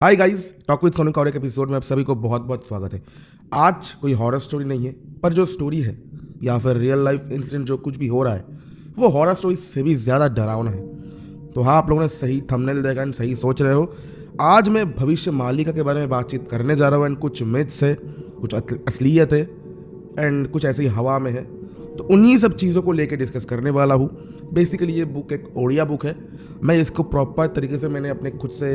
Hi guys, talk with Sonu Kaude के episode में आप सभी को बहुत बहुत स्वागत है। आज कोई हॉरर स्टोरी नहीं है, पर जो स्टोरी है या फिर रियल लाइफ इंसिडेंट जो कुछ भी हो रहा है वो हॉरर स्टोरी से भी ज़्यादा डरावना है। तो हाँ, आप लोगों ने सही थंबनेल देखा एंड सही सोच रहे हो। आज मैं भविष्य मालिका के बारे में बातचीत करने जा रहा हूँ एंड कुछ मिथ्स है, कुछ असलियत है एंड कुछ ऐसी हवा में है। तो उन्हीं सब चीज़ों को लेकर डिस्कस करने वाला हूँ। बेसिकली ये बुक एक ओडिया बुक है। मैं इसको प्रॉपर तरीके से मैंने अपने खुद से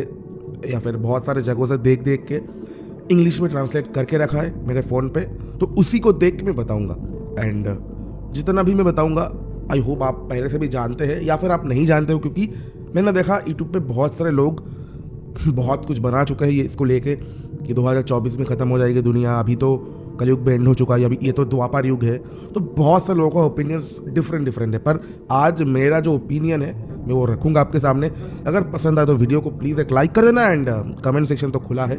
या फिर बहुत सारे जगहों से देख देख के इंग्लिश में ट्रांसलेट करके रखा है मेरे फ़ोन पे। तो उसी को देख के मैं बताऊंगा एंड जितना भी मैं बताऊंगा आई होप आप पहले से भी जानते हैं या फिर आप नहीं जानते हो, क्योंकि मैंने देखा यूट्यूब पे बहुत सारे लोग बहुत कुछ बना चुके हैं ये इसको लेके कि 2024 में ख़त्म हो जाएगी दुनिया, अभी तो कलयुग में एंड हो चुका है, अभी ये तो द्वापर युग है। तो बहुत से लोगों का ओपिनियंस डिफरेंट है, पर आज मेरा जो ओपिनियन है मैं वो रखूंगा आपके सामने। अगर पसंद आए तो वीडियो को प्लीज़ एक लाइक कर देना एंड कमेंट सेक्शन तो खुला है,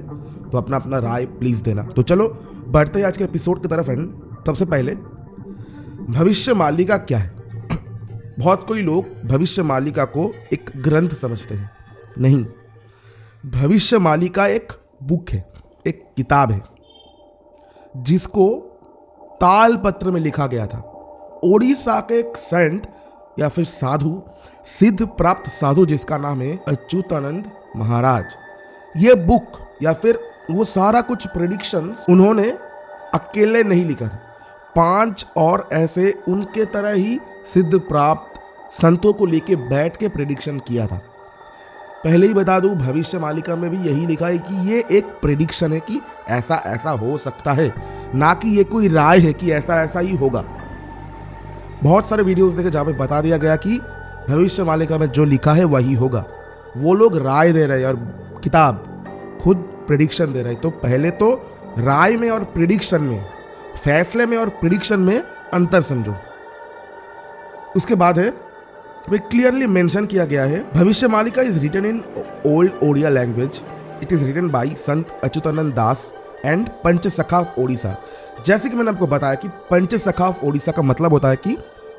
तो अपना अपना राय प्लीज़ देना। तो चलो बढ़ते हैं आज के एपिसोड की तरफ। एंड सबसे पहले भविष्य मालिका क्या है। बहुत कोई लोग भविष्य मालिका को एक ग्रंथ समझते हैं। नहीं, भविष्य मालिका एक बुक है, एक किताब है जिसको तालपत्र में लिखा गया था। ओडिशा के एक संत या फिर साधु, सिद्ध प्राप्त साधु जिसका नाम है अच्युतानंद महाराज, ये बुक या फिर वो सारा कुछ प्रेडिक्शंस उन्होंने अकेले नहीं लिखा था। 5 और ऐसे उनके तरह ही सिद्ध प्राप्त संतों को लेके बैठ के प्रेडिक्शन किया था। पहले ही बता दूं, भविष्य मालिका में भी यही लिखा है कि ये एक प्रेडिक्शन है कि ऐसा ऐसा हो सकता है, ना कि ये कोई राय है कि ऐसा ऐसा ही होगा। बहुत सारे वीडियोस देखे जहाँ पे बता दिया गया कि भविष्य मालिका में जो लिखा है वही होगा। वो लोग राय दे रहे हैं और किताब खुद प्रेडिक्शन दे रहे हैं। तो पहले तो राय में और प्रेडिक्शन में, फैसले में और प्रेडिक्शन में अंतर समझो। उसके बाद है वे क्लियरली मेंशन किया गया है, Bhavishya Malika is written in old Odia language. It is written by Sant Achyutananda Das and Panchasakha of Odisha. जैसे कि मैंने आपको बताया कि पंचसखा ऑफ ओडिशा का मतलब होता है कि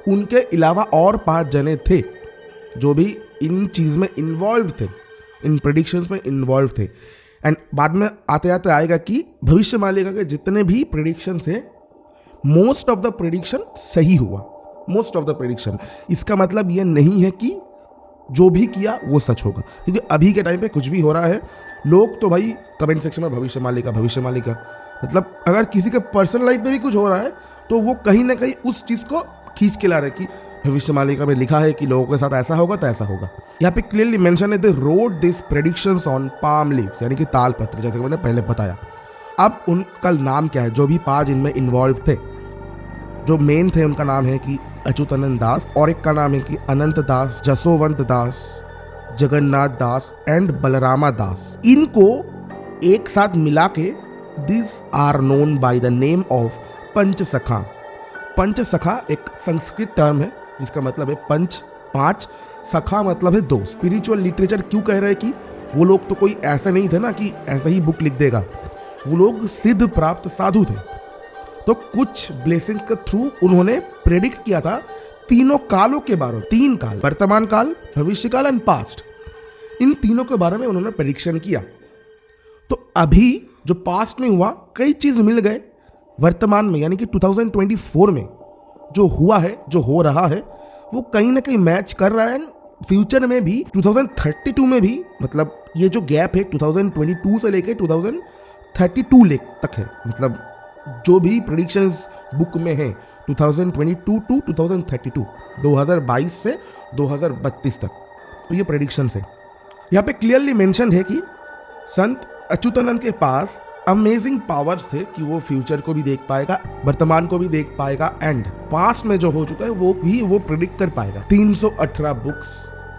उनके अलावा और 5 जने थे जो भी इन चीज में इन्वॉल्व थे, इन प्रेडिक्शंस में इन्वॉल्व थे। एंड बाद में आते आते आएगा कि भविष्य मालिका के जितने भी प्रेडिक्शंस है, मोस्ट ऑफ द प्रेडिक्शन सही हुआ। मोस्ट ऑफ द प्रेडिक्शन, इसका मतलब ये नहीं है कि जो भी किया वो सच होगा, क्योंकि अभी के टाइम पे कुछ भी हो रहा है। लोग तो भाई कमेंट सेक्शन में भविष्य मालिका मतलब अगर किसी के पर्सनल लाइफ में भी कुछ हो रहा है तो वो कहीं ना कहीं उस चीज़ को खींच के ला रहे कि भविष्य मालिका में लिखा है कि लोगों के साथ ऐसा होगा तो ऐसा होगा। यहाँ पे क्लियरली मेंशन है, they wrote this predictions on palm leaves, यानी कि ताल पत्र, जैसे कि मैंने पहले बताया। अब उनका नाम क्या है, जो भी 5 इनमें इन्वॉल्व थे, जो मेन थे, उनका नाम है कि अच्युतानंद दास, और एक का नाम है कि अनंत दास, जसोवंत दास, जगन्नाथ दास एंड बलरामा दास। इनको एक साथ मिला के this are known by the name of Panchasakha. Panchasakha एक संस्कृत टर्म है जिसका मतलब है पंच, 5, सखा मतलब है 2। स्पिरिचुअल लिटरेचर क्यों कह रहे हैं कि वो लोग तो कोई ऐसे नहीं थे ना कि ऐसे ही बुक लिख देगा, वो लोग सिद्ध प्राप्त साधु थे। तो कुछ ब्लेसिंग्स के थ्रू उन्होंने प्रेडिक्ट किया था तीनों कालों के बारे में, 3 काल, वर्तमान काल, भविष्य काल एंड पास्ट। इन तीनों के बारे में उन्होंने प्रेडिक्शन किया। तो अभी जो पास्ट में हुआ, कई चीज मिल गए वर्तमान में, यानी कि 2024 में जो हुआ है, जो हो रहा है, वो कहीं ना कहीं मैच कर रहा है। फ्यूचर में भी 2032 में भी, मतलब ये जो गैप है 2022 से लेके 2032 तक है, मतलब जो भी प्रेडिक्शंस बुक में है 2022 टू 2032, 2022 से 2032 तक, तो ये प्रेडिक्शंस है। यहाँ पे क्लियरली मेंशन है कि संत अच्युतानंद के पास अमेजिंग पावर्स थे कि वो फ्यूचर को भी देख पाएगा, वर्तमान को भी देख पाएगा एंड पास्ट में जो हो चुका है वो भी वो प्रेडिक्ट कर पाएगा। 318 बुक्स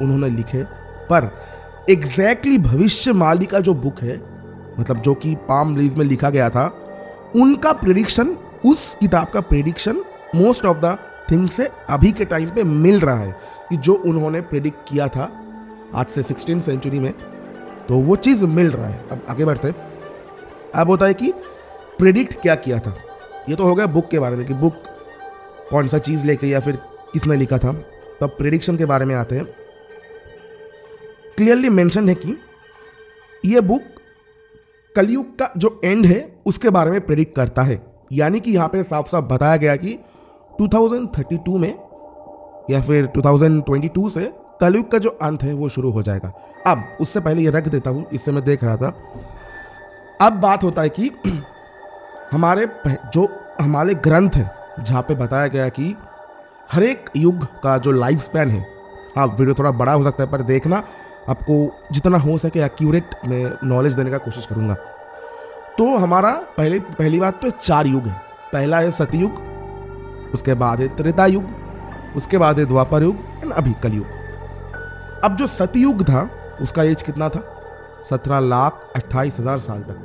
उन्होंने लिखे, पर एग्जैक्टली भविष्य मालिका जो बुक है, मतलब जो कि पाम लीव्स में लिखा गया था, उनका प्रेडिक्शन, उस किताब का prediction most of the things से अभी के टाइम पे मिल रहा है कि जो उन्होंने प्रेडिक्ट किया था आज से 16th सेंचुरी में, तो वो चीज़ मिल रहा है। अब आगे बढ़ते, अब होता है कि प्रेडिक्ट क्या किया था। ये तो हो गया बुक के बारे में कि बुक कौन सा चीज़ लेके या फिर किसने लिखा था। तो अब प्रेडिक्शन के बारे में आते हैं। क्लियरली मेंशन है कि ये बुक कलयुग का जो एंड है उसके बारे में प्रेडिक्ट करता है। यानी कि यहाँ पे साफ साफ बताया गया कि 2032 में या फिर 2022 से कलयुग का जो अंत है वो शुरू हो जाएगा। अब उससे पहले ये रख देता हूँ, इससे मैं देख रहा था। अब बात होता है कि हमारे ग्रंथ है जहाँ पे बताया गया कि हर एक युग का जो लाइफ स्पैन है, हाँ वीडियो थोड़ा बड़ा हो सकता है पर देखना, आपको जितना हो सके एक्यूरेट मैं नॉलेज देने का कोशिश करूँगा। तो हमारा पहली बात तो 4 युग है। पहला है सतयुग, उसके बाद है त्रेता युग, उसके बाद है द्वापर युग एंड अभी कलयुग। अब जो सतयुग था उसका एज कितना था? 17,28,000 साल तक।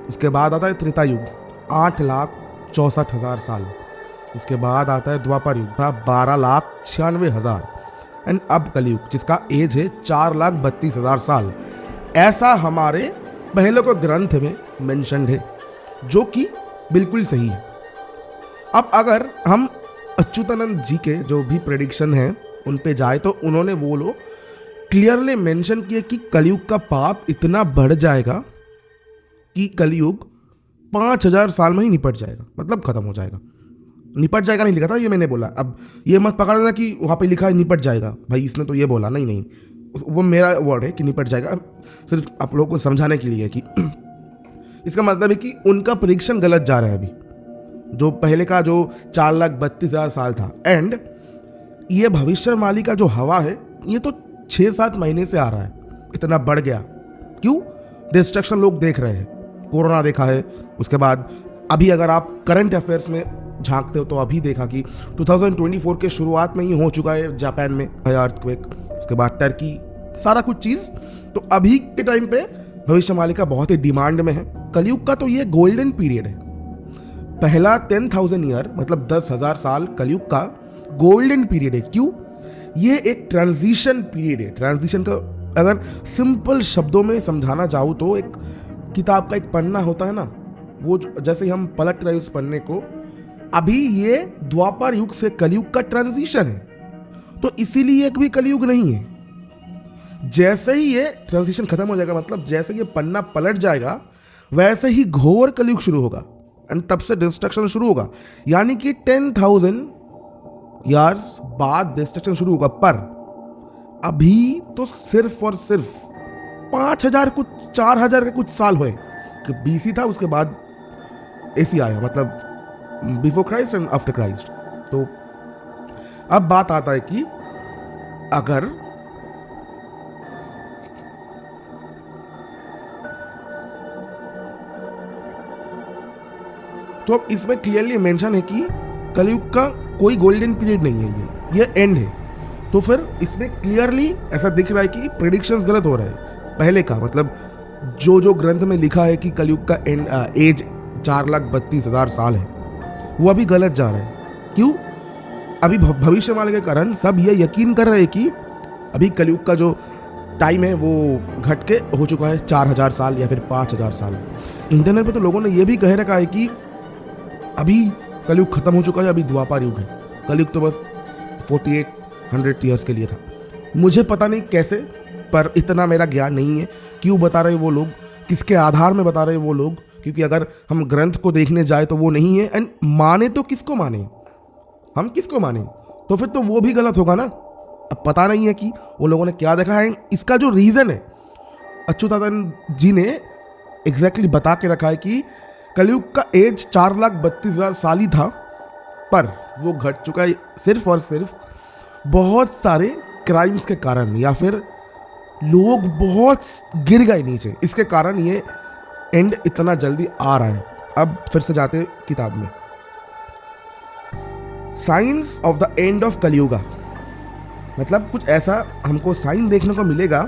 उसके बाद आता है त्रेता युग 8,64,000 साल। उसके बाद आता है द्वापर युग 12,96,000 एंड अब कलयुग जिसका एज है 4,32,000 साल। ऐसा हमारे पहले को ग्रंथ में मेंशन्ड है, जो कि बिल्कुल सही है। अब अगर हम अच्युतानंद जी के जो भी प्रेडिक्शन है उन पे जाए तो उन्होंने वो लोग क्लियरली मेंशन किए कि कलयुग का पाप इतना बढ़ जाएगा कि कलयुग 5,000 साल में ही निपट जाएगा, मतलब खत्म हो जाएगा। निपट जाएगा नहीं लिखा था, ये मैंने बोला। अब ये मत पकड़ना कि वहाँ पे लिखा है निपट जाएगा, भाई इसने तो ये बोला, नहीं, वो मेरा वर्ड है कि निपट जाएगा, सिर्फ आप लोगों को समझाने के लिए कि इसका मतलब है कि उनका प्रेडिक्शन गलत जा रहा है। अभी जो पहले का जो 4,32,000 साल था एंड ये भविष्यवाणी का जो हवा है ये तो 6-7 महीने से आ रहा है, इतना बढ़ गया। क्यों? डिस्ट्रक्शन लोग देख रहे हैं, कोरोना देखा है, उसके बाद अभी अगर आप करंट अफेयर्स में झांकते हो तो अभी देखा कि 2024 के शुरुआत में ही हो चुका है जापान में अर्थक्वेक, उसके बाद टर्की, सारा कुछ चीज। तो अभी के टाइम पे भविष्यवाणी का बहुत ही डिमांड में है। कलयुग का तो ये गोल्डन पीरियड है। पहला 10,000 ईयर मतलब 10,000 साल कलयुग का गोल्डन पीरियड है। क्यों? ये एक ट्रांजिशन पीरियड है। ट्रांजिशन का अगर सिंपल शब्दों में समझाना चाहूँ तो एक किताब का एक पन्ना होता है ना, वो जैसे हम पलट रहे उस पन्ने को, अभी ये द्वापर युग से कलयुग का ट्रांजिशन है, तो इसीलिए एक भी कलयुग नहीं है। जैसे ही ये ट्रांजिशन खत्म हो जाएगा, मतलब जैसे ये पन्ना पलट जाएगा, वैसे ही घोर कलयुग शुरू होगा एंड तब से डिस्ट्रक्शन शुरू होगा। यानी कि 10,000 ईयर्स बाद डिस्ट्रक्शन शुरू होगा। पर अभी तो सिर्फ और सिर्फ 5,000 कुछ 4,000 के कुछ साल हुए कि बीसी था, उसके बाद एसी आया, मतलब before Christ and after Christ. तो अब बात आता है कि अगर तो अब इसमें क्लियरली मेंशन है कि कलयुग का कोई गोल्डन पीरियड नहीं है, ये एंड है। तो फिर इसमें क्लियरली ऐसा दिख रहा है कि प्रेडिक्शंस गलत हो रहा है। पहले का मतलब जो ग्रंथ में लिखा है कि कलयुग का एंड एज 4,32,000 साल है, वो अभी गलत जा रहा है। क्यों? अभी भविष्यवाणी के कारण सब ये यकीन कर रहे हैं कि अभी कलयुग का जो टाइम है वो घट के हो चुका है 4,000 साल या फिर 5,000 साल। इंटरनेट पे तो लोगों ने ये भी कह रखा है कि अभी कलयुग खत्म हो चुका है, अभी द्वापर युग है, कलयुग तो बस 4800 ईयर्स के लिए था। मुझे पता नहीं कैसे, पर इतना मेरा ज्ञान नहीं है। क्यों बता रहे वो लोग, किसके आधार में बता रहे वो लोग? क्योंकि अगर हम ग्रंथ को देखने जाए तो वो नहीं है, एंड माने तो किसको माने, हम किसको माने? तो फिर तो वो भी गलत होगा ना। अब पता नहीं है कि वो लोगों ने क्या देखा है। इसका जो रीजन है अच्युतानंद जी ने एग्जैक्टली बता के रखा है कि कलयुग का एज 4,32,000 साल ही था, पर वो घट चुका है सिर्फ और सिर्फ बहुत सारे क्राइम्स के कारण, या फिर लोग बहुत गिर गए नीचे, इसके कारण ये एंड इतना जल्दी आ रहा है। अब फिर से जाते किताब में, science of the end of Kalyuga, मतलब कुछ ऐसा हमको साइन देखने को मिलेगा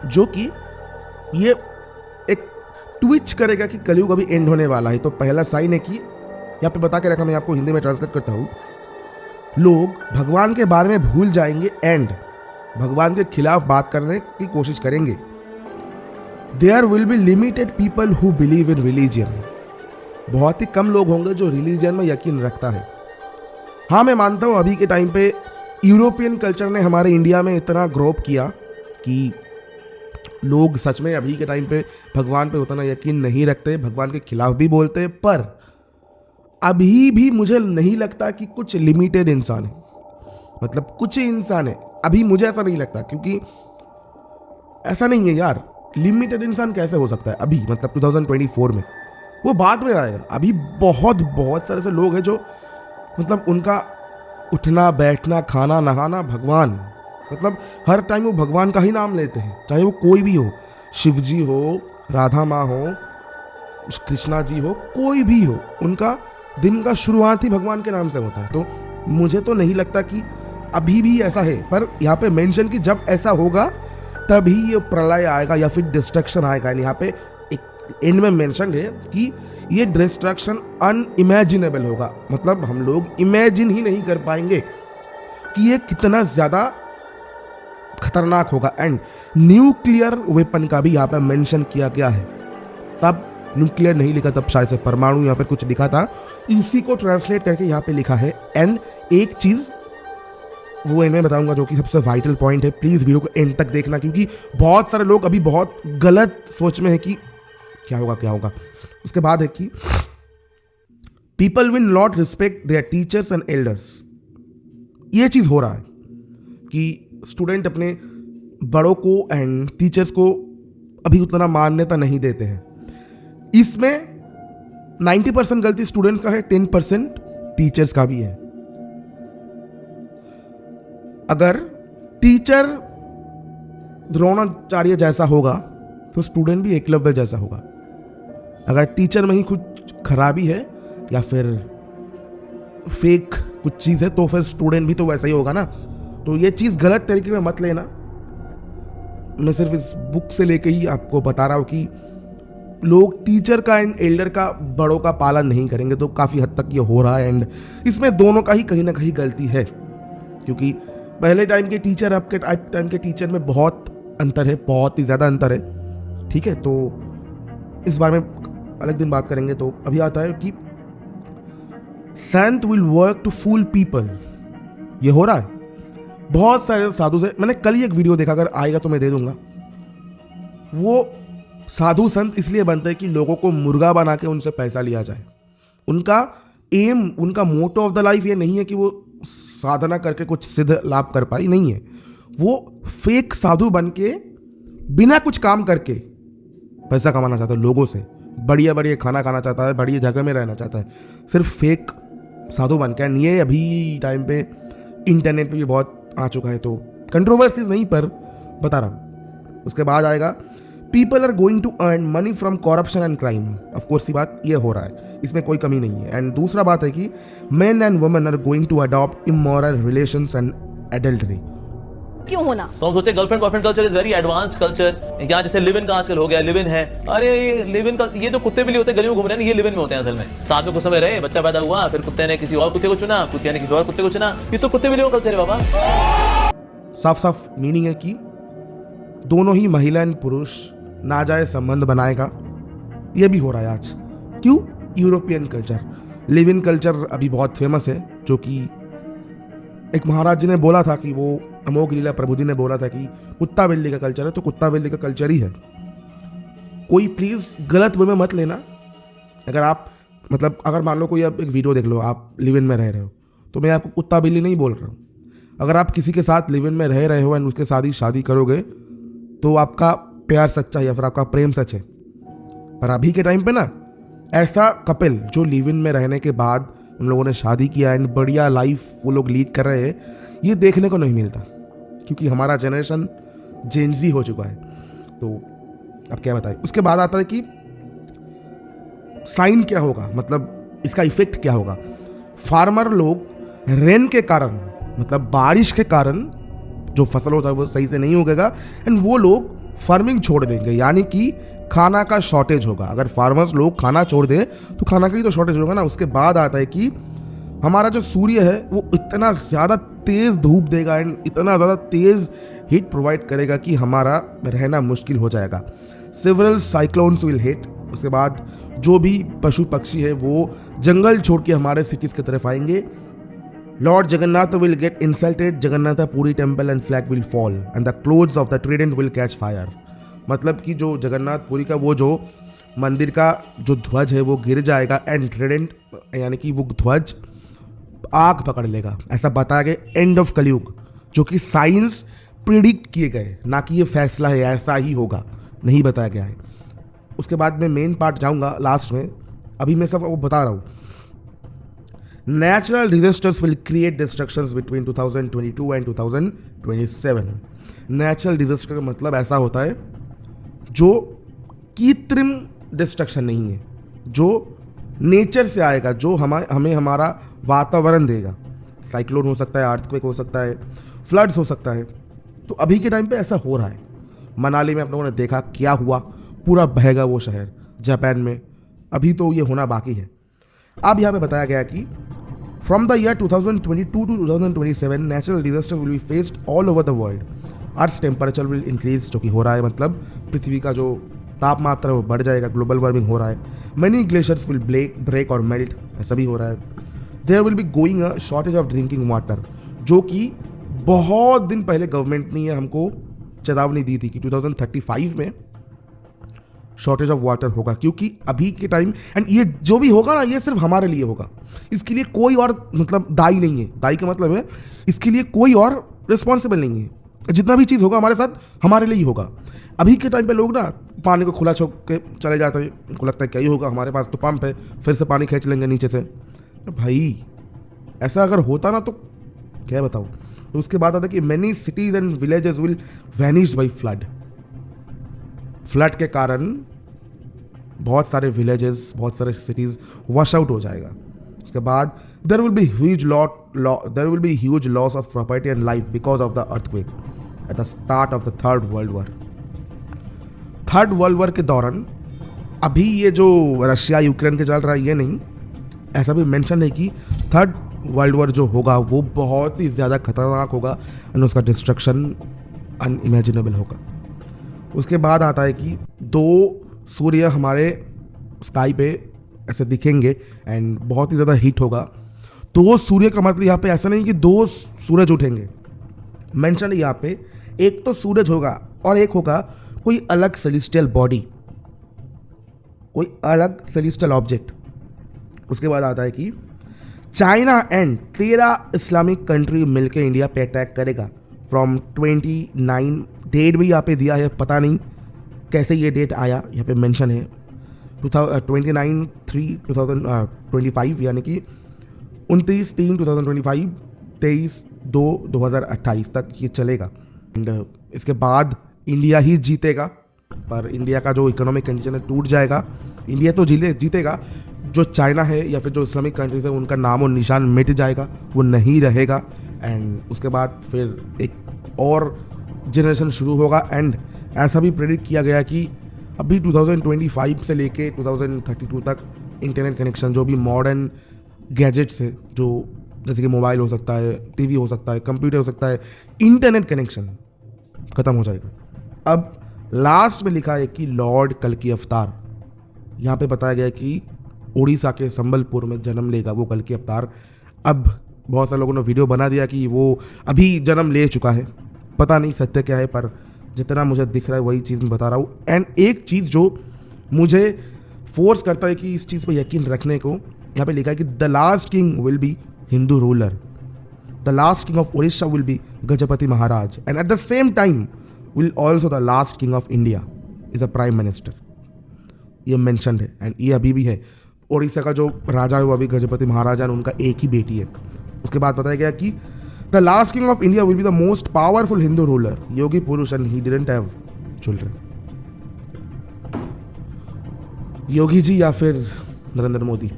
जो कि ये एक ट्विच करेगा कि कलयुग अभी एंड होने वाला है। तो पहला साइन है कि यहाँ पे बता के रखा, मैं आपको हिंदी में ट्रांसलेट करता हूँ। लोग भगवान के बारे में भूल जाएंगे एंड भगवान के खिलाफ बात करने की कोशिश करेंगे। There will be limited people who believe in religion, बहुत ही कम लोग होंगे जो रिलीजियन में यकीन रखता है। हाँ, मैं मानता हूँ अभी के टाइम पे यूरोपियन कल्चर ने हमारे इंडिया में इतना ग्रो अप किया कि लोग सच में अभी के टाइम पे भगवान पे उतना यकीन नहीं रखते, भगवान के खिलाफ भी बोलते, पर अभी भी मुझे नहीं लगता कि कुछ लिमिटेड इंसान है, मतलब कुछ इंसान है, अभी मुझे ऐसा नहीं लगता, क्योंकि ऐसा नहीं है यार, लिमिटेड इंसान कैसे हो सकता है अभी, मतलब 2024 में, वो बाद में आएगा। अभी बहुत बहुत सारे ऐसे लोग हैं जो मतलब उनका उठना बैठना खाना नहाना भगवान, मतलब हर टाइम वो भगवान का ही नाम लेते हैं, चाहे वो कोई भी हो, शिव जी हो, राधा माँ हो, कृष्णा जी हो, कोई भी हो, उनका दिन का शुरुआत ही भगवान के नाम से होता है। तो मुझे तो नहीं लगता कि अभी भी ऐसा है, पर यहाँ पे मेंशन कि जब ऐसा होगा तभी ये प्रलय आएगा या फिर डिस्ट्रक्शन आएगा। यहाँ पे एक एंड में मेंशन है कि ये डिस्ट्रक्शन अनइमेजिनेबल होगा, मतलब हम लोग इमेजिन ही नहीं कर पाएंगे कि ये कितना ज़्यादा खतरनाक होगा। एंड न्यूक्लियर वेपन का भी यहाँ पे मेंशन किया गया है, तब न्यूक्लियर नहीं लिखा, तब शायद से परमाणु या फिर कुछ लिखा था, उसी को ट्रांसलेट करके यहाँ पे लिखा है। एंड एक चीज़ वो इनमें बताऊंगा जो कि सबसे वाइटल पॉइंट है, प्लीज़ वीडियो को एंड तक देखना, क्योंकि बहुत सारे लोग अभी बहुत गलत सोच में है कि क्या होगा क्या होगा। उसके बाद है कि people will not respect there teachers and elders. ये चीज़ हो रहा है कि स्टूडेंट अपने बड़ों को एंड टीचर्स को अभी उतना मान्यता नहीं देते हैं। इसमें 90% गलती स्टूडेंट्स का है, 10% टीचर्स का भी है। अगर टीचर द्रोणाचार्य जैसा होगा तो स्टूडेंट भी एकलव्य जैसा होगा। अगर टीचर में ही कुछ खराबी है या फिर फेक कुछ चीज़ है तो फिर स्टूडेंट भी तो वैसा ही होगा ना। तो ये चीज़ गलत तरीके में मत लेना। मैं सिर्फ इस बुक से लेके ही आपको बता रहा हूँ कि लोग टीचर का एंड एल्डर का, बड़ों का पालन नहीं करेंगे, तो काफ़ी हद तक ये हो रहा है। एंड इसमें दोनों का ही कहीं ना कहीं गलती है, क्योंकि पहले टाइम के टीचर आपके टाइम के टीचर में बहुत अंतर है, बहुत ही ज़्यादा अंतर है। ठीक है, तो इस बारे में अलग दिन बात करेंगे। तो अभी आता है कि sant will work to fool people. ये हो रहा है बहुत सारे साधु से। मैंने कल ही एक वीडियो देखा, अगर आएगा तो मैं दे दूंगा। वो साधु संत इसलिए बनते हैं कि लोगों को मुर्गा बना के उनसे पैसा लिया जाए। उनका एम, उनका मोटो ऑफ द लाइफ ये नहीं है कि वो साधना करके कुछ सिद्ध लाभ कर पाई, नहीं है। वो फेक साधु बन के बिना कुछ काम करके पैसा कमाना चाहता है लोगों से, बढ़िया बढ़िया खाना खाना चाहता है, बढ़िया जगह में रहना चाहता है, सिर्फ फेक साधु बन के। ये अभी टाइम पे इंटरनेट पे भी बहुत आ चुका है, तो कंट्रोवर्सीज नहीं पर बता रहा हूँ। उसके बाद आएगा people are going to earn money from corruption and crime. Of course ये बात ये हो रहा है, इसमें कोई कमी नहीं है। एंड दूसरा बात है कि men and women are going to adopt immoral relations and adultery. क्यों होना? तो हम सोचते हैं girlfriend boyfriend culture is very advance culture. यहाँ जैसे लिव इन का आजकल हो गया, लिव इन है। अरे ये लिव इन का, ये तो कुत्ते बिल्ली होते हैं गली में घूम रहे हैं, ये लिव इन में होते हैं असल में। साथ में कुछ समय रहे, बच्चा पैदा हुआ, फिर कुत्ते ने किसी और कुत्ते को चुना, कुत्ते ने किसी और कुत्ते को चुना। ये तो कुत्ते बिल्लियों का कल्चर है बाबा। साफ साफ मीनिंग है कि दोनों ही महिला एंड पुरुष नाजायज संबंध बनाएगा। ये भी हो रहा है आज। क्यों? European culture, live in culture अभी बहुत फेमस है, जो कि एक महाराज जी ने बोला था कि वो अमोघ लीला प्रभु जी ने बोला था कि कुत्ता बिल्ली का कल्चर है, तो कुत्ता बिल्ली का कल्चर ही है। कोई प्लीज़ गलत वे में मत लेना। अगर आप मतलब अगर मान लो कोई आप एक वीडियो देख लो, आप लिव इन में रह रहे हो, तो मैं आपको कुत्ता बिल्ली नहीं बोल रहा हूँ। अगर आप किसी के साथ लिव इन में रह रहे हो एंड उसके साथ ही शादी करोगे तो आपका प्यार सच्चा है या फिर आपका प्रेम सच है। पर अभी के टाइम पे ना ऐसा कपल जो लिव इन में रहने के बाद उन लोगों ने शादी किया एंड बढ़िया लाइफ वो लोग लीड कर रहे हैं, ये देखने को नहीं मिलता, क्योंकि हमारा जनरेशन जेनजी हो चुका है। तो अब क्या बताएं। उसके बाद आता है कि साइन क्या होगा, मतलब इसका इफेक्ट क्या होगा। फार्मर लोग रेन के कारण, मतलब बारिश के कारण जो फसल होता है वो सही से नहीं उगेगा एंड वो लोग फार्मिंग छोड़ देंगे, यानी कि खाना का शॉर्टेज होगा। अगर फार्मर्स लोग खाना छोड़ दे तो खाना का ही तो शॉर्टेज होगा ना। उसके बाद आता है कि हमारा जो सूर्य है वो इतना ज़्यादा तेज़ धूप देगा एंड इतना ज़्यादा तेज़ हीट प्रोवाइड करेगा कि हमारा रहना मुश्किल हो जाएगा। Several cyclones will hit. उसके बाद जो भी पशु पक्षी है वो जंगल छोड़ के हमारे सिटीज़ की तरफ आएंगे। Lord Jagannath will get insulted, Jagannatha Puri temple and flag will fall and the clothes of the trident will catch fire. मतलब कि जो जगन्नाथपुरी का वो जो मंदिर का जो ध्वज है वो गिर जाएगा एंड ट्रेडेंट यानी कि वो ध्वज आग पकड़ लेगा, ऐसा बताया गया एंड ऑफ कलयुग, जो कि साइंस प्रिडिक्ट किए गए, ना कि ये फैसला है ऐसा ही होगा, नहीं बताया गया है। उसके बाद मैं मेन पार्ट जाऊंगा लास्ट में, अभी मैं सब वो बता रहा हूँ। Natural disasters will create destructions between 2022 and 2027। Natural disaster का मतलब ऐसा होता है जो कृत्रिम डिस्ट्रक्शन नहीं है, जो नेचर से आएगा, जो हमें हमारा वातावरण देगा। साइक्लोन हो सकता है, अर्थक्वेक हो सकता है, फ्लड्स हो सकता है। तो अभी के टाइम पे ऐसा हो रहा है। मनाली में आप लोगों ने देखा क्या हुआ, पूरा बहेगा वो शहर। जापान में अभी तो ये होना बाकी है। अब यहाँ पे बताया गया कि from the year 2022 to 2027 natural disaster will be faced all over the world. Earth temperature will increase, जो कि हो रहा है, मतलब पृथ्वी का जो तापमात्रा वो बढ़ जाएगा, ग्लोबल वार्मिंग हो रहा है। मैनी ग्लेशियर्स विल ब्रेक और मेल्ट, ऐसा भी हो रहा है। There will be going a shortage of drinking water, जो कि बहुत दिन पहले गवर्नमेंट ने हमको चेतावनी दी थी कि 2035 में शॉर्टेज ऑफ वाटर होगा, क्योंकि अभी के टाइम एंड ये जो भी होगा ना, ये सिर्फ हमारे लिए होगा। इसके लिए कोई और मतलब दायी नहीं है। दायी का मतलब है इसके लिए कोई और रिस्पॉन्सिबल नहीं है। जितना भी चीज़ होगा हमारे साथ, हमारे लिए ही होगा। अभी के टाइम पे लोग ना पानी को खुला छोड़ के चले जाते हैं, उनको लगता है क्या ही होगा, हमारे पास तो पंप है, फिर से पानी खींच लेंगे नीचे से। भाई ऐसा अगर होता ना तो क्या बताऊँ। तो उसके बाद आता है कि many cities and villages will vanish by flood. Flood के कारण बहुत सारे विलेजेस, बहुत सारे सिटीज वॉश आउट हो जाएगा। उसके बाद there will be huge loss of property and life because of the earthquake at the start of the third world war. Third world war के दौरान अभी ये जो रशिया यूक्रेन के चल रहा है ये नहीं, ऐसा भी मेंशन है कि थर्ड वर्ल्ड वॉर जो होगा वो बहुत ही ज़्यादा खतरनाक होगा एंड उसका डिस्ट्रक्शन अनइमेजिनेबल होगा। उसके बाद आता है कि दो सूर्य हमारे स्काई पे ऐसे दिखेंगे एंड बहुत ही ज़्यादा हीट होगा। दो सूर्य का मतलब यहाँ पे ऐसा नहीं कि दो सूरज उठेंगे, मेंशन है यहाँ पे एक तो सूरज होगा और एक होगा कोई अलग सेलेस्टियल बॉडी, कोई अलग सेलेस्टियल ऑब्जेक्ट। उसके बाद आता है कि चाइना एंड 13 इस्लामिक कंट्री मिलकर इंडिया पे अटैक करेगा फ्रॉम 29। डेट भी यहाँ पे दिया है, पता नहीं कैसे ये डेट आया, यहाँ पे मेंशन है 29/3/2025 यानी कि 29/3/2025, 23/2/2028 तक ये चलेगा। एंड इसके बाद इंडिया ही जीतेगा, पर इंडिया का जो इकोनॉमिक कंडीशन है टूट जाएगा। इंडिया तो जीतेगा, जो चाइना है या फिर जो इस्लामिक कंट्रीज है उनका नाम और निशान मिट जाएगा, वो नहीं रहेगा। एंड उसके बाद फिर एक और जनरेशन शुरू होगा। एंड ऐसा भी प्रेडिक्ट किया गया कि अभी 2025 से लेके 2032 तक इंटरनेट कनेक्शन, जो भी मॉडर्न गैजेट्स है, जो जैसे कि मोबाइल हो सकता है, टीवी हो सकता है, कंप्यूटर हो सकता है, इंटरनेट कनेक्शन ख़त्म हो जाएगा। अब लास्ट में लिखा है कि लॉर्ड कल्कि अवतार, यहाँ पे बताया गया कि उड़ीसा के संबलपुर में जन्म लेगा वो कल्कि अवतार। अब बहुत सारे लोगों ने वीडियो बना दिया कि वो अभी जन्म ले चुका है, पता नहीं सत्य क्या है, पर जितना मुझे दिख रहा है वही चीज़ मैं बता रहा हूँ। एंड एक चीज़ जो मुझे फोर्स करता है कि इस चीज़ पर यकीन रखने को, यहाँ पे लिखा है कि the last king will be Hindu ruler, the last king of Orissa will be Gajapati Maharaj, and at the same time will also the last king of India is a prime minister. ये मैंशनड है एंड ये अभी भी है। उड़ीसा का जो राजा है वो अभी गजपति महाराजा है, उनका एक ही बेटी है। उसके बाद बताया गया कि the last king of India will be the most powerful Hindu ruler, योगी पुरुष, and he didn't have children. Yogi ji या फिर नरेंद्र मोदी,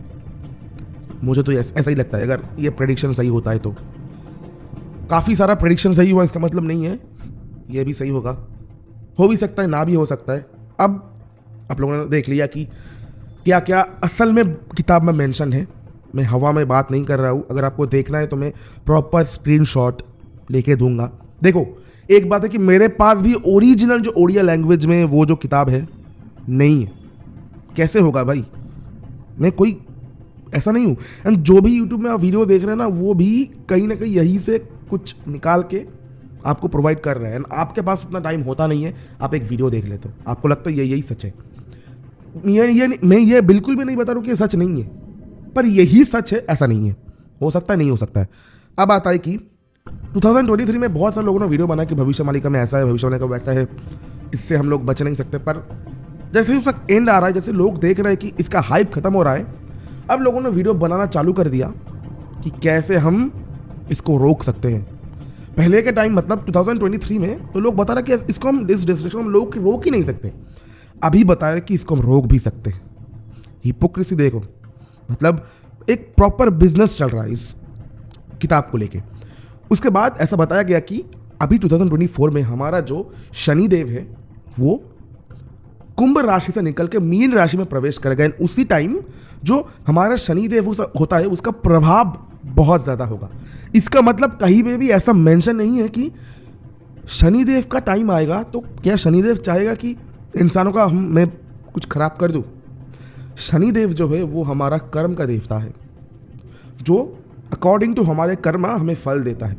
मुझे तो ऐसा ही लगता है। अगर ये प्रेडिक्शन सही होता है तो काफ़ी सारा प्रेडिक्शन सही हुआ, इसका मतलब नहीं है ये भी सही होगा, हो भी सकता है, ना भी हो सकता है। अब आप लोगों ने देख लिया कि क्या क्या असल में किताब में मेंशन है। मैं हवा में बात नहीं कर रहा हूँ, अगर आपको देखना है तो मैं प्रॉपर स्क्रीनशॉट लेके दूंगा। देखो, एक बात है कि मेरे पास भी ओरिजिनल जो ओडिया लैंग्वेज में वो जो किताब है नहीं है। कैसे होगा भाई, मैं कोई ऐसा नहीं हूँ। एंड जो भी यूट्यूब में आप वीडियो देख रहे हैं ना, वो भी कहीं ना कहीं यहीं से कुछ निकाल के आपको प्रोवाइड कर रहा है, एंड आपके पास उतना टाइम होता नहीं है, आप एक वीडियो देख लेते हो, आपको लगता है यही सच है। मैं ये बिल्कुल भी नहीं बता रहा हूँ कि ये सच नहीं है, पर यही सच है ऐसा नहीं है। हो सकता है, नहीं हो सकता है। अब आता है कि 2023 में बहुत सारे लोगों ने वीडियो बनाया कि भविष्यवाणी में ऐसा है, भविष्यवाणी का वैसा है, इससे हम लोग बच नहीं सकते। पर जैसे ही उसका एंड आ रहा है, जैसे लोग देख रहे हैं कि इसका हाइप खत्म हो रहा है, अब लोगों ने वीडियो बनाना चालू कर दिया कि कैसे हम इसको रोक सकते हैं। पहले के टाइम मतलब 2023 में तो लोग बता रहे कि इसको हम इस डिस्ट्रिक्शन में लोग रोक ही नहीं सकते, अभी बता रहे कि इसको हम रोक भी सकते हैं। हिपोक्रेसी देखो, मतलब एक प्रॉपर बिजनेस चल रहा है इस किताब को लेके। उसके बाद ऐसा बताया गया कि अभी 2024 में हमारा जो शनिदेव है वो कुंभ राशि से निकल के मीन राशि में प्रवेश करेगा, एंड उसी टाइम जो हमारा शनिदेव होता है उसका प्रभाव बहुत ज़्यादा होगा। इसका मतलब कहीं पे भी ऐसा मेंशन नहीं है कि शनिदेव का टाइम आएगा तो क्या शनिदेव चाहेगा कि इंसानों का मैं कुछ खराब कर दूं। शनिदेव जो है वो हमारा कर्म का देवता है, जो अकॉर्डिंग टू हमारे कर्मा हमें फल देता है।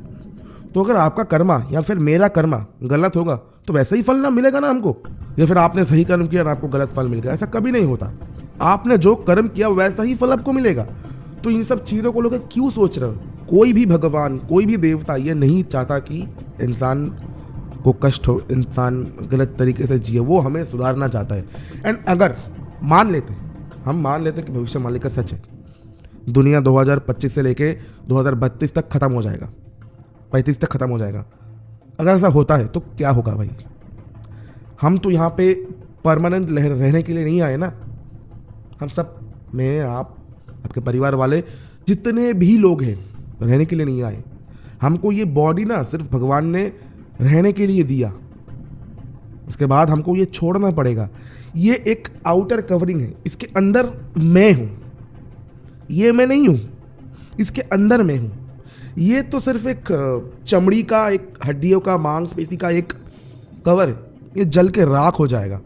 तो अगर आपका कर्मा या फिर मेरा कर्मा गलत होगा तो वैसा ही फल ना मिलेगा ना हमको, या फिर आपने सही कर्म किया और आपको गलत फल मिल गया, ऐसा कभी नहीं होता। आपने जो कर्म किया वैसा ही फल आपको मिलेगा। तो इन सब चीज़ों को लोग क्यों सोच रहे हो? कोई भी भगवान, कोई भी देवता ये नहीं चाहता कि इंसान को कष्ट हो, इंसान गलत तरीके से जिए, वो हमें सुधारना चाहता है। एंड अगर हम मान लेते कि भविष्यवाणी का सच है, दुनिया 2025 से लेके 2032 तक खत्म हो जाएगा, 35 तक खत्म हो जाएगा। अगर ऐसा होता है तो क्या होगा भाई? हम तो यहाँ पे परमानेंट रहने के लिए नहीं आए ना। हम सब, मैं, आप, आपके परिवार वाले, जितने भी लोग हैं, रहने के लिए नहीं आए। हमको ये बॉडी ना सिर्फ भगवान ने रहने के लिए दिया, उसके बाद हमको ये छोड़ना पड़ेगा। ये एक आउटर कवरिंग है, इसके अंदर मैं हूँ, ये मैं नहीं हूँ, इसके अंदर मैं हूँ। ये तो सिर्फ एक चमड़ी का, एक हड्डियों का, मांसपेशी का एक कवर है, ये जल के राख हो जाएगा।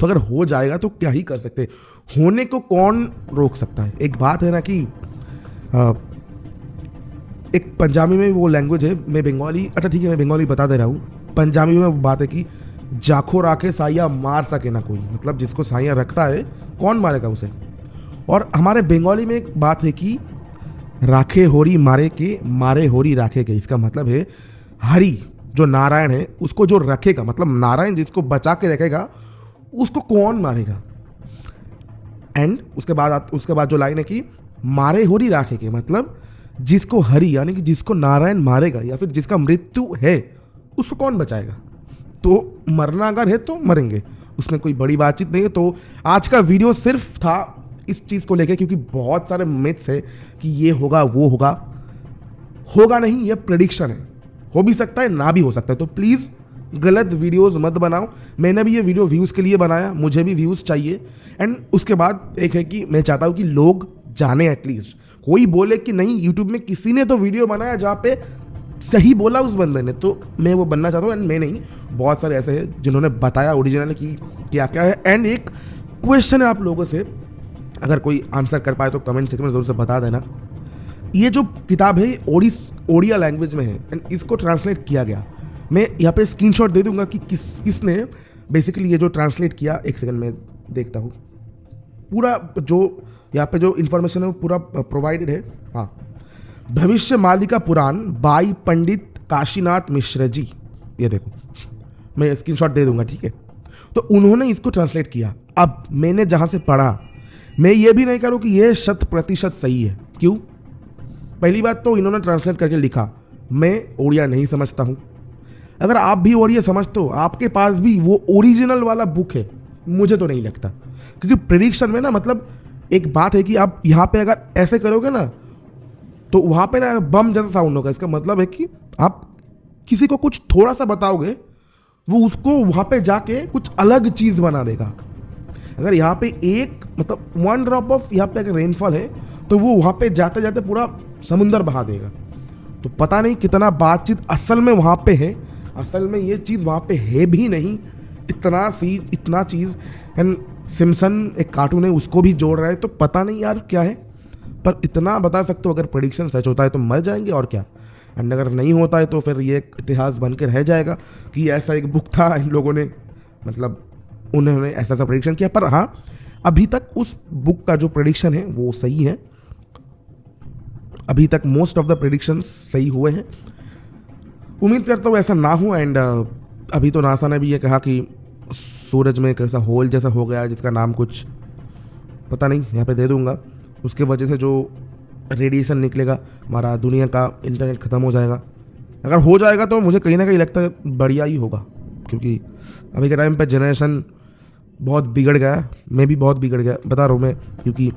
तो अगर हो जाएगा तो क्या ही कर सकते, होने को कौन रोक सकता है? एक बात है ना कि एक पंजाबी में वो लैंग्वेज है, मैं बंगाली, अच्छा ठीक है मैं बंगाली बता दे रहा हूँ। पंजाबी में वो बात है कि जाखो राखे साइया मार सके ना कोई, मतलब जिसको साइया रखता है कौन मारेगा उसे। और हमारे बंगाली में एक बात है कि राखे होरी मारे के, मारे होरी राखे के। इसका मतलब है हरि जो नारायण है उसको जो रखेगा, मतलब नारायण जिसको बचा के रखेगा उसको कौन मारेगा। एंड उसके बाद जो लाइन है कि मारे होरी राखे के, मतलब जिसको हरि यानी कि जिसको नारायण मारेगा या फिर जिसका मृत्यु है उसको कौन बचाएगा। तो मरना अगर है तो मरेंगे, उसमें कोई बड़ी बातचीत नहीं है। तो आज का वीडियो सिर्फ था इस चीज़ को लेके, क्योंकि बहुत सारे मिथ्स है कि ये होगा वो होगा। होगा नहीं, ये प्रेडिक्शन है, हो भी सकता है ना भी हो सकता है। तो प्लीज़ गलत वीडियोस मत बनाओ। मैंने भी ये वीडियो व्यूज़ के लिए बनाया, मुझे भी व्यूज़ चाहिए। एंड उसके बाद एक है कि मैं चाहता हूँ कि लोग जाने, एटलीस्ट कोई बोले कि नहीं यूट्यूब में किसी ने तो वीडियो बनाया जहाँ पे सही बोला उस बंदे ने, तो मैं वो बनना चाहता हूँ। एंड मैं नहीं, बहुत सारे ऐसे हैं जिन्होंने बताया ओरिजिनल की क्या क्या है। एंड एक क्वेश्चन है आप लोगों से, अगर कोई आंसर कर पाए तो कमेंट सेक्शन में ज़रूर से बता देना। ये जो किताब है ओडिया लैंग्वेज में है एंड इसको ट्रांसलेट किया गया। मैं यहाँ पे स्क्रीनशॉट दे दूंगा कि किसने बेसिकली ये जो ट्रांसलेट किया। एक सेकंड में देखता हूँ, पूरा जो यहाँ पे जो इन्फॉर्मेशन है वो पूरा प्रोवाइडेड है। हाँ, भविष्य मालिका पुराण बाई पंडित काशीनाथ मिश्र जी, ये देखो मैं स्क्रीनशॉट दे दूंगा, ठीक है। तो उन्होंने इसको ट्रांसलेट किया। अब मैंने जहाँ से पढ़ा, मैं ये भी नहीं करूँ कि ये 100% सही है। क्यों? पहली बात तो इन्होंने ट्रांसलेट करके लिखा, मैं ओडिया नहीं समझता हूँ। अगर आप भी ओडिया समझते हो, आपके पास भी वो ओरिजिनल वाला बुक है, मुझे तो नहीं लगता। क्योंकि प्रेडिक्शन में ना, मतलब एक बात है कि आप यहाँ पे अगर ऐसे करोगे ना तो वहाँ पे ना बम जैसा साउंड होगा। इसका मतलब है कि आप किसी को कुछ थोड़ा सा बताओगे, वो उसको वहाँ पे जाके कुछ अलग चीज़ बना देगा। अगर यहाँ पे एक मतलब 1 ड्रॉप ऑफ यहाँ पे अगर रेनफॉल है तो वो वहाँ पे जाते जाते पूरा समुंदर बहा देगा। तो पता नहीं कितना बातचीत असल में वहाँ पे है, असल में ये चीज़ वहाँ पे है भी नहीं। इतना चीज़। एंड सिम्पसन एक कार्टून है, उसको भी जोड़ रहा है, तो पता नहीं यार क्या है। पर इतना बता सकते हो, अगर प्रेडिक्शन सच होता है तो मर जाएंगे और क्या। एंड अगर नहीं होता है तो फिर ये एक इतिहास बन के रह जाएगा कि ऐसा एक बुक था, इन लोगों ने मतलब उन्होंने ऐसा ऐसा प्रेडिक्शन किया। पर हाँ, अभी तक उस बुक का जो प्रेडिक्शन है वो सही है। अभी तक मोस्ट ऑफ द प्रेडिक्शंस सही हुए हैं। उम्मीद करता हूँ ऐसा ना हो। एंड अभी तो नासा ने भी ये कहा कि सूरज में एक ऐसा होल जैसा हो गया जिसका नाम कुछ पता नहीं, यहाँ पे दे दूँगा। उसके वजह से जो रेडिएशन निकलेगा, हमारा दुनिया का इंटरनेट ख़त्म हो जाएगा। अगर हो जाएगा तो मुझे कहीं ना कहीं लगता है बढ़िया ही होगा, क्योंकि अभी के टाइम पे जनरेशन बहुत बिगड़ गया है। मैं भी बहुत बिगड़ गया, बता रहा हूँ मैं, क्योंकि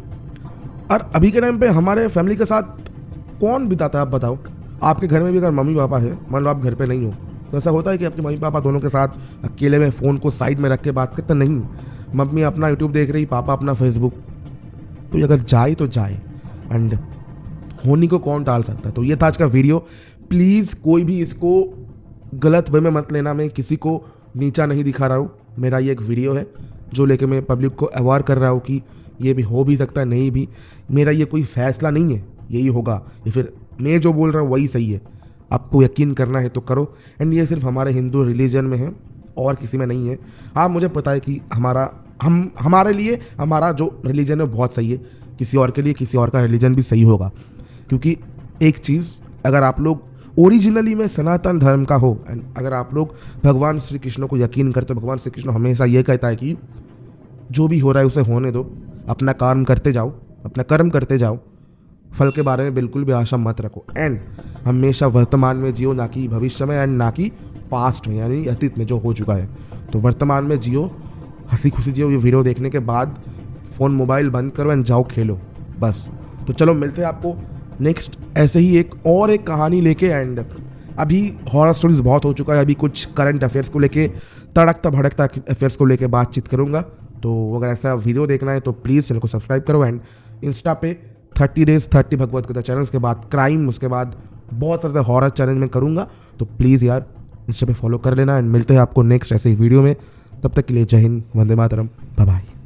और अभी के टाइम पे हमारे फैमिली के साथ कौन बिताता है आप बताओ। आपके घर में भी अगर मम्मी पापा है, मान लो आप घर पे नहीं हो, तो ऐसा होता है कि आपके मम्मी पापा दोनों के साथ अकेले में फ़ोन को साइड में रख के बात करते नहीं। मम्मी अपना यूट्यूब देख रही, पापा अपना फेसबुक। तो अगर जाए तो जाए, एंड होनी को कौन टाल सकता है। तो ये था आज का वीडियो। प्लीज़ कोई भी इसको गलत वे में मत लेना। मैं किसी को नीचा नहीं दिखा रहा हूँ। मेरा ये एक वीडियो है जो लेके मैं पब्लिक को अवेयर कर रहा हूँ कि ये भी हो भी सकता है, नहीं भी। मेरा ये कोई फैसला नहीं है यही होगा, या फिर मैं जो बोल रहा हूँ वही सही है। आपको यकीन करना है तो करो। एंड ये सिर्फ हमारे हिंदू रिलीजन में है और किसी में नहीं है। हाँ, मुझे पता है कि हमारे लिए हमारा जो रिलीजन है बहुत सही है। किसी और के लिए किसी और का रिलीजन भी सही होगा। क्योंकि एक चीज़, अगर आप लोग ओरिजिनली में सनातन धर्म का हो, एंड अगर आप लोग भगवान श्री कृष्ण को यकीन करते हो, भगवान श्री कृष्ण हमेशा ये कहता है कि जो भी हो रहा है उसे होने दो, अपना कर्म करते जाओ, अपना कर्म करते जाओ, फल के बारे में बिल्कुल भी आशा मत रखो। एंड हमेशा वर्तमान में जियो, ना कि भविष्य में, एंड ना कि पास्ट में, यानी अतीत में जो हो चुका है। तो वर्तमान में जियो, हंसी खुशी जियो। ये वीडियो देखने के बाद फ़ोन मोबाइल बंद करो एंड जाओ खेलो, बस। तो चलो मिलते हैं आपको नेक्स्ट ऐसे ही एक कहानी लेके। एंड अभी हॉरर स्टोरीज बहुत हो चुका है, अभी कुछ करंट अफेयर्स को लेके, तड़कता भड़कता अफेयर्स को लेके बातचीत करूँगा। तो अगर ऐसा वीडियो देखना है तो प्लीज़ चैनल को सब्सक्राइब करो। एंड इंस्टा पे 30 days 30 भगवत गीता चैनल, उसके बाद क्राइम, उसके बाद बहुत सारे हॉरर चैलेंज में करूँगा। तो प्लीज़ यार इंस्टा पे फॉलो कर लेना। एंड मिलते हैं आपको नेक्स्ट ऐसे ही वीडियो में। तब तक के लिए जय हिंद, वंदे मातरम, बाय बाय।